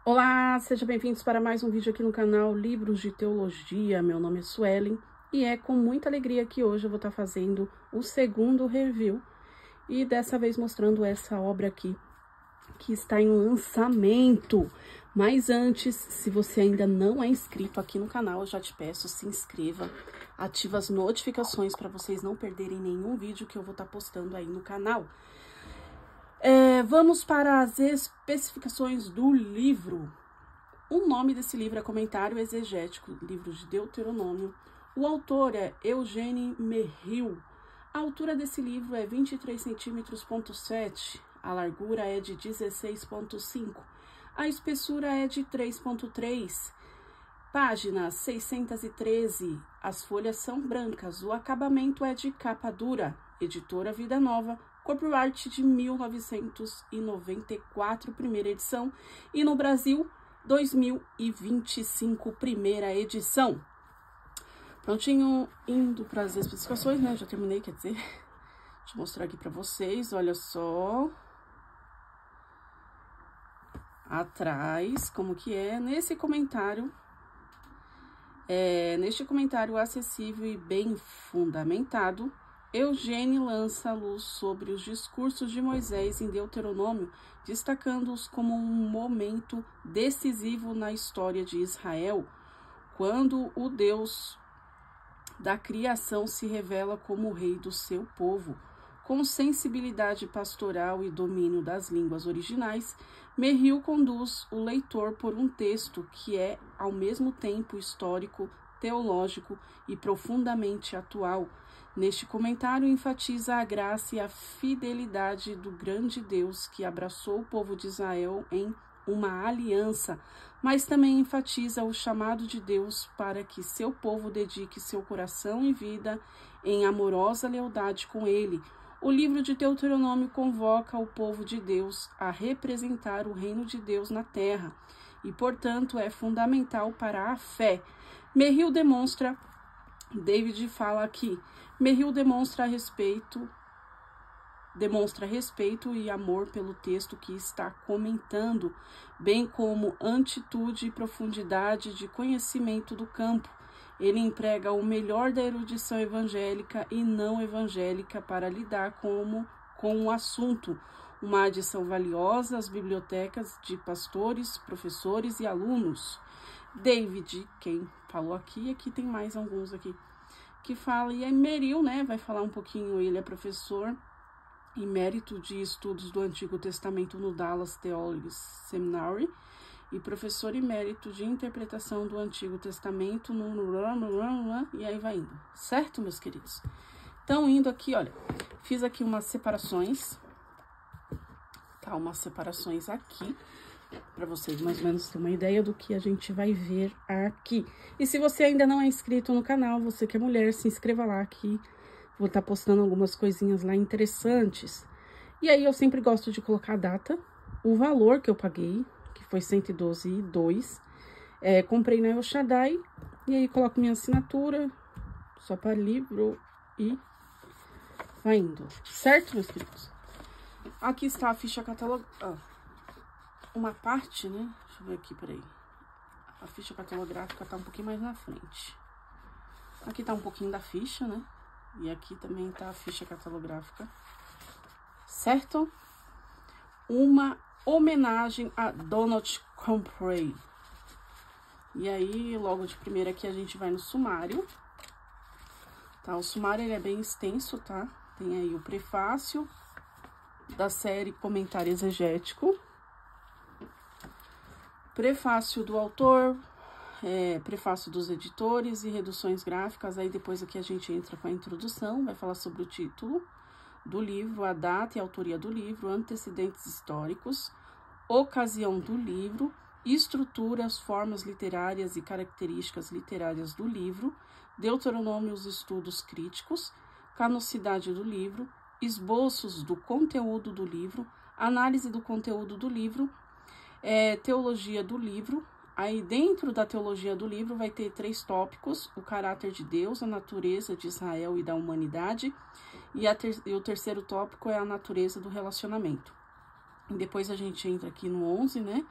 Olá, sejam bem-vindos para mais um vídeo aqui no canal Livros de Teologia. Meu nome é Suelen e é com muita alegria que hoje eu vou estar fazendo o segundo review e dessa vez mostrando essa obra aqui que está em lançamento. Mas antes, se você ainda não é inscrito aqui no canal, eu já te peço, se inscreva, ativa as notificações para vocês não perderem nenhum vídeo que eu vou estar postando aí no canal. Vamos para as especificações do livro. O nome desse livro é Comentário Exegético, livro de Deuteronômio. O autor é Eugene Merrill. A altura desse livro é 23 cm,7, a largura é de 16,5, a espessura é de 3,3, página 613, as folhas são brancas, o acabamento é de capa dura, editora Vida Nova, copyright de 1994, primeira edição, e no Brasil, 2025, primeira edição. Prontinho, indo para as especificações, né? Já terminei, quer dizer. Deixa eu mostrar aqui para vocês, olha só. Atrás, como que é. Neste comentário acessível e bem fundamentado, Eugene lança luz sobre os discursos de Moisés em Deuteronômio, destacando-os como um momento decisivo na história de Israel, quando o Deus da criação se revela como o rei do seu povo. Com sensibilidade pastoral e domínio das línguas originais, Merrill conduz o leitor por um texto que é, ao mesmo tempo, histórico, teológico e profundamente atual. Neste comentário, enfatiza a graça e a fidelidade do grande Deus que abraçou o povo de Israel em uma aliança, mas também enfatiza o chamado de Deus para que seu povo dedique seu coração e vida em amorosa lealdade com ele. O livro de Deuteronômio convoca o povo de Deus a representar o reino de Deus na terra e, portanto, é fundamental para a fé. Merrill demonstra, David fala aqui, Merrill demonstra respeito e amor pelo texto que está comentando, bem como atitude e profundidade de conhecimento do campo. Ele emprega o melhor da erudição evangélica e não evangélica para lidar com o assunto, uma adição valiosa às bibliotecas de pastores, professores e alunos. David, quem falou aqui tem mais alguns aqui que fala, e é Merrill, né, vai falar um pouquinho, ele é professor emérito de estudos do Antigo Testamento no Dallas Theological Seminary e professor emérito de interpretação do Antigo Testamento no... E aí vai indo, certo, meus queridos? Então, indo aqui, olha, fiz aqui umas separações, tá? Umas separações aqui, para vocês mais ou menos terem uma ideia do que a gente vai ver aqui. E se você ainda não é inscrito no canal, você que é mulher, se inscreva lá que vou estar postando algumas coisinhas lá interessantes. E aí eu sempre gosto de colocar a data, o valor que eu paguei, que foi R$112,02. Comprei na El Shaddai, e aí coloco minha assinatura, só para livro e vai indo. Certo, meus queridos? Aqui está a ficha catalográfica. Uma parte, né? Deixa eu ver aqui, peraí. A ficha catalográfica tá um pouquinho mais na frente. Aqui tá um pouquinho da ficha, né? E aqui também tá a ficha catalográfica, certo? Uma homenagem a Donald Humphrey. E aí, logo de primeira aqui, a gente vai no sumário. Tá? O sumário, ele é bem extenso, tá? Tem aí o prefácio da série Comentário Exegético. Prefácio do autor, prefácio dos editores e reduções gráficas. Aí depois aqui a gente entra com a introdução, vai falar sobre o título do livro, a data e a autoria do livro, antecedentes históricos, ocasião do livro, estruturas, formas literárias e características literárias do livro, Deuteronômio, os estudos críticos, canonicidade do livro, esboços do conteúdo do livro, análise do conteúdo do livro, teologia do livro. Aí dentro da teologia do livro vai ter 3 tópicos: o caráter de Deus, a natureza de Israel e da humanidade, e o terceiro tópico é a natureza do relacionamento. E depois a gente entra aqui no 11, né?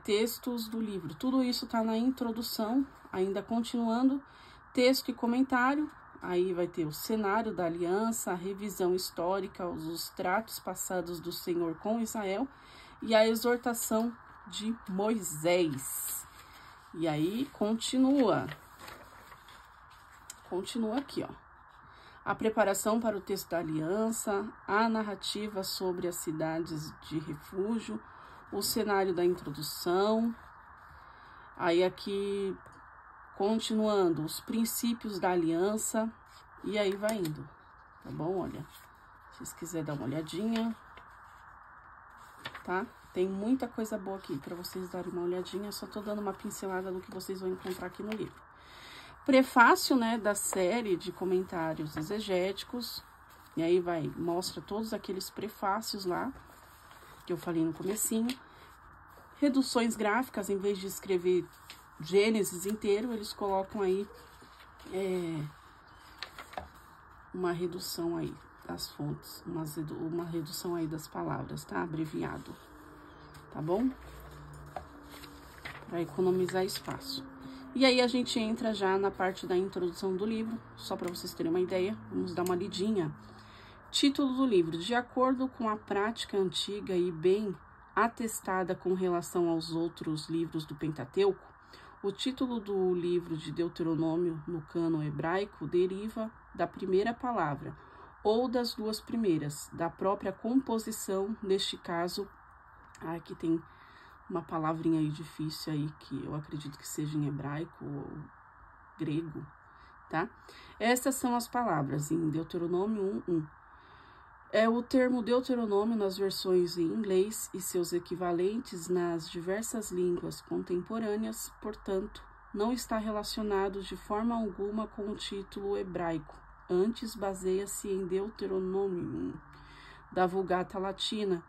textos do livro. Tudo isso está na introdução, ainda continuando, texto e comentário. Aí vai ter o cenário da aliança, a revisão histórica, os tratos passados do Senhor com Israel e a exortação de Moisés. E aí continua aqui, ó. A preparação para o texto da aliança, a narrativa sobre as cidades de refúgio, o cenário da introdução. Aí aqui, continuando, os princípios da aliança. E aí vai indo, tá bom? Olha, se vocês quiserem dar uma olhadinha, tá? Tem muita coisa boa aqui para vocês darem uma olhadinha. Só tô dando uma pincelada do que vocês vão encontrar aqui no livro. Prefácio, né, da série de comentários exegéticos. E aí mostra todos aqueles prefácios lá, que eu falei no comecinho. Reduções gráficas, em vez de escrever Gênesis inteiro, eles colocam aí uma redução aí das fontes, uma redução aí das palavras, tá? Abreviado, tá bom? Para economizar espaço. E aí a gente entra já na parte da introdução do livro, só para vocês terem uma ideia, vamos dar uma lidinha. Título do livro: de acordo com a prática antiga e bem atestada com relação aos outros livros do Pentateuco, o título do livro de Deuteronômio no cânon hebraico deriva da primeira palavra, ou das duas primeiras, da própria composição, neste caso, aqui tem uma palavrinha aí difícil aí, que eu acredito que seja em hebraico ou grego, tá? Essas são as palavras em Deuteronômio 1:1. O termo Deuteronômio nas versões em inglês e seus equivalentes nas diversas línguas contemporâneas, portanto, não está relacionado de forma alguma com o título hebraico. Antes, baseia-se em Deuteronomium, da Vulgata Latina,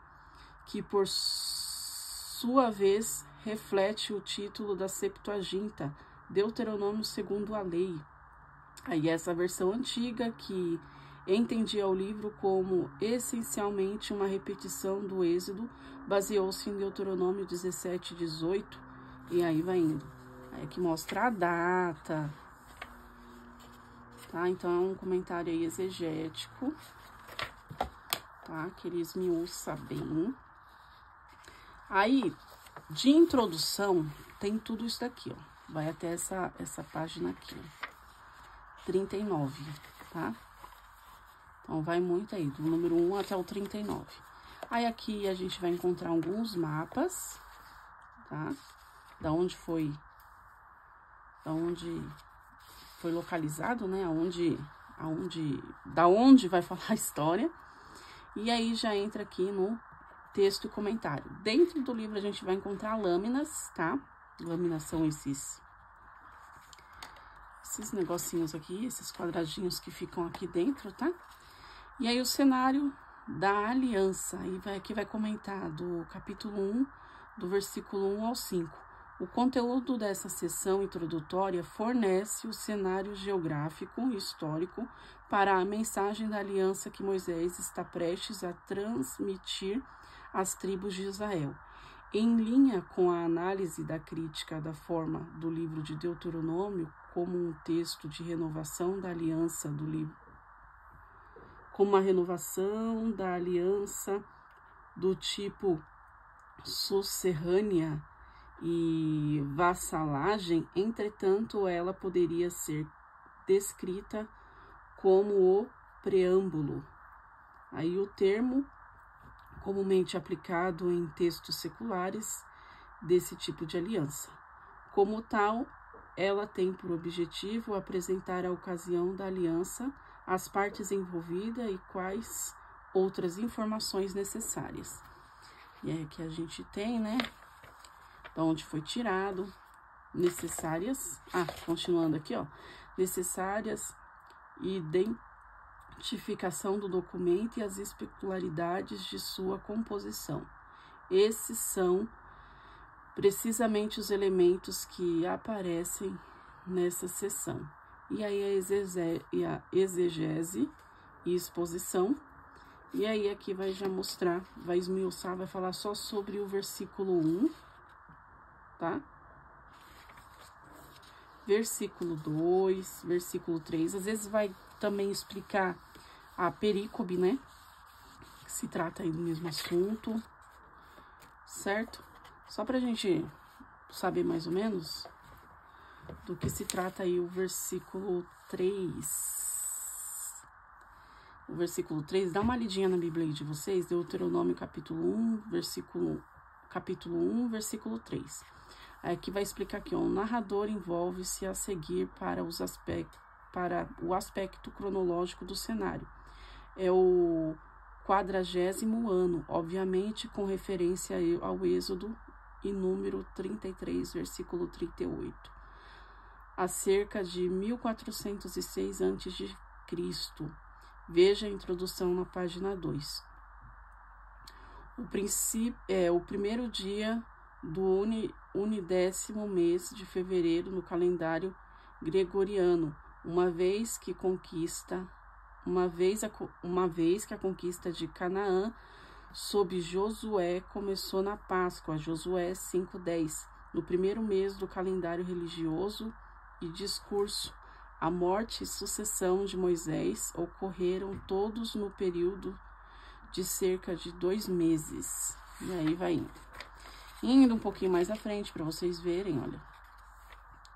que por sua vez reflete o título da Septuaginta, Deuteronômio segundo a lei. Aí essa versão antiga, que entendia o livro como essencialmente uma repetição do Êxodo, baseou-se em Deuteronômio 17:18, e aí vai indo. Aí aqui mostra a data, tá? Então é um comentário aí exegético, tá? Que ele esmiuça bem. Aí, de introdução, tem tudo isso daqui, ó. Vai até essa página aqui, ó. 39, tá? Então, vai muito aí, do número 1 até o 39. Aí, aqui, a gente vai encontrar alguns mapas, tá? Da onde foi localizado, né? Da onde vai falar a história. E aí, já entra aqui no texto e comentário. Dentro do livro, a gente vai encontrar lâminas, tá? Lâminas são esses negocinhos aqui, esses quadradinhos que ficam aqui dentro, tá? E aí, o cenário da aliança. Aí aqui vai comentar do capítulo 1, do versículo 1 ao 5. O conteúdo dessa sessão introdutória fornece o cenário geográfico e histórico para a mensagem da aliança que Moisés está prestes a transmitir às tribos de Israel. Em linha com a análise da crítica da forma do livro de Deuteronômio como um texto de renovação da aliança do livro, como uma renovação da aliança do tipo sucessânea e vassalagem, entretanto, ela poderia ser descrita como o preâmbulo. Aí o termo comumente aplicado em textos seculares desse tipo de aliança. Como tal, ela tem por objetivo apresentar a ocasião da aliança, as partes envolvidas e quais outras informações necessárias. E aí aqui a gente tem, né, da onde foi tirado, necessárias, continuando aqui, ó, necessárias, identificação do documento e as especularidades de sua composição. Esses são precisamente os elementos que aparecem nessa seção. E aí a exegese e exposição. E aí aqui vai já mostrar, vai esmiuçar, vai falar só sobre o versículo 1, tá? Versículo 2, versículo 3, às vezes vai também explicar a perícope, né? Que se trata aí do mesmo assunto, certo? Só pra gente saber mais ou menos do que se trata aí o versículo 3. O versículo 3, dá uma lidinha na Bíblia aí de vocês, Deuteronômio capítulo 1, versículo 3. Aqui vai explicar que o narrador envolve-se a seguir para o aspecto cronológico do cenário. É o 40º ano, obviamente com referência ao Êxodo e número 33, versículo 38. A cerca de 1406 a.C. Veja a introdução na página 2. O primeiro dia do unidécimo mês de fevereiro no calendário gregoriano, uma vez que a conquista de Canaã sob Josué começou na Páscoa, Josué 5:10, no primeiro mês do calendário religioso e discurso. A morte e sucessão de Moisés ocorreram todos no período de cerca de 2 meses. E aí vai indo um pouquinho mais à frente para vocês verem, olha,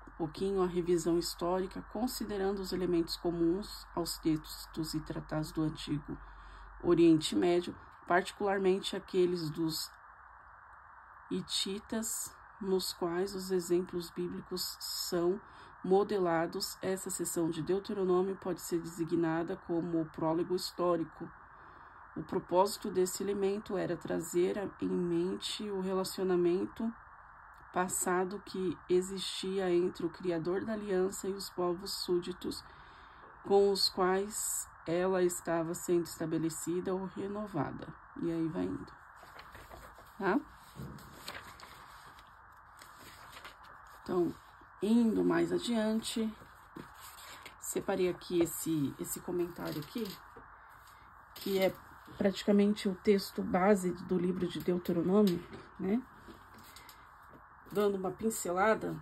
um pouquinho a revisão histórica, considerando os elementos comuns aos textos e tratados do Antigo Oriente Médio, particularmente aqueles dos hititas, nos quais os exemplos bíblicos são modelados. Essa seção de Deuteronômio pode ser designada como o prólogo histórico. O propósito desse elemento era trazer em mente o relacionamento passado que existia entre o Criador da Aliança e os povos súditos com os quais ela estava sendo estabelecida ou renovada. E aí vai indo, tá? Então, indo mais adiante, separei aqui esse comentário aqui, que é praticamente o texto base do livro de Deuteronômio, né? Dando uma pincelada,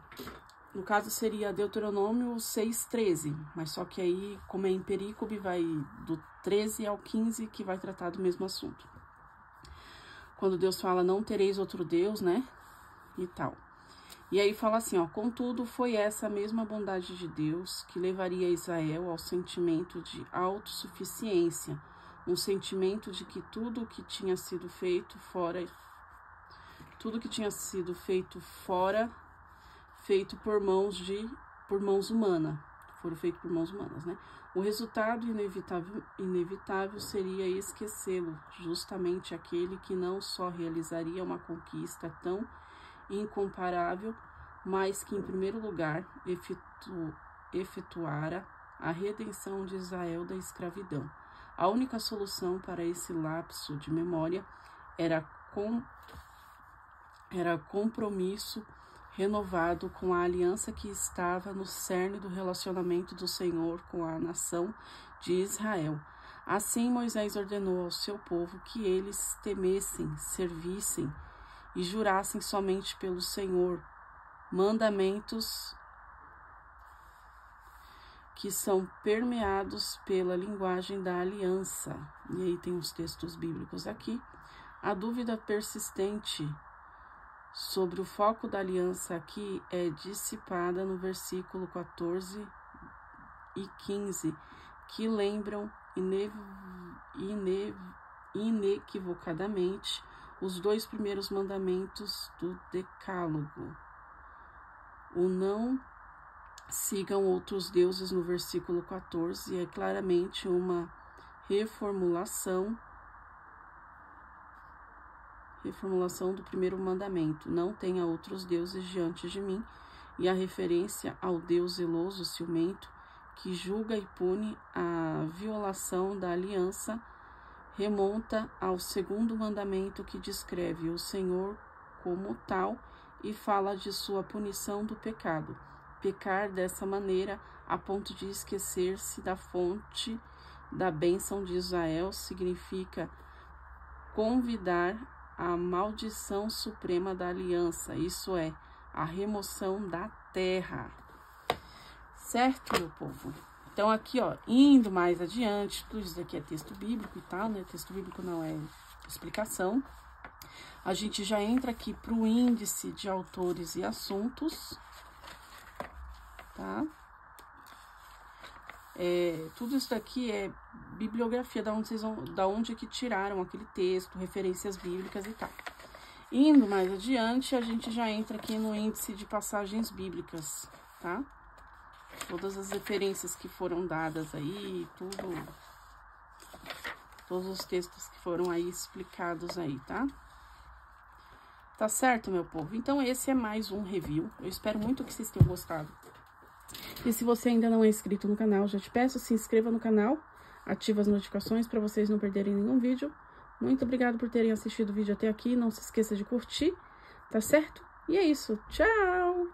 no caso seria Deuteronômio 6:13, mas só que aí, como é em perícope, vai do 13 ao 15, que vai tratar do mesmo assunto. Quando Deus fala, não tereis outro Deus, né? E tal. E aí fala assim, ó, contudo, foi essa mesma bondade de Deus que levaria Israel ao sentimento de autossuficiência, um sentimento de que tudo que tinha sido feito fora, feito por mãos humanas, né? O resultado inevitável seria esquecê-lo, justamente aquele que não só realizaria uma conquista tão incomparável, mas que em primeiro lugar efetuara a redenção de Israel da escravidão. A única solução para esse lapso de memória era compromisso renovado com a aliança que estava no cerne do relacionamento do Senhor com a nação de Israel. Assim, Moisés ordenou ao seu povo que eles temessem, servissem e jurassem somente pelo Senhor, mandamentos que são permeados pela linguagem da aliança. E aí tem os textos bíblicos aqui. A dúvida persistente sobre o foco da aliança aqui é dissipada no versículo 14 e 15, que lembram inequivocadamente os 2 primeiros mandamentos do Decálogo. O não sigam outros deuses no versículo 14 é claramente uma reformulação do primeiro mandamento. Não tenha outros deuses diante de mim. E a referência ao Deus zeloso, ciumento, que julga e pune a violação da aliança, remonta ao segundo mandamento, que descreve o Senhor como tal e fala de sua punição do pecado. Pecar dessa maneira, a ponto de esquecer-se da fonte da bênção de Israel, significa convidar a maldição suprema da aliança, isso é, a remoção da terra. Certo, meu povo? Então, aqui, ó, indo mais adiante, tudo isso daqui é texto bíblico e tal, né? Texto bíblico não é explicação. A gente já entra aqui para o índice de autores e assuntos, tá? Tudo isso daqui é bibliografia, da onde é que tiraram aquele texto, referências bíblicas e tal. Indo mais adiante, a gente já entra aqui no índice de passagens bíblicas, tá? Todas as referências que foram dadas aí, todos os textos que foram aí explicados aí, tá? Tá certo, meu povo? Então, esse é mais um review. Eu espero muito que vocês tenham gostado. E se você ainda não é inscrito no canal, já te peço, se inscreva no canal, ative as notificações para vocês não perderem nenhum vídeo. Muito obrigada por terem assistido o vídeo até aqui. Não se esqueça de curtir, tá certo? E é isso. Tchau!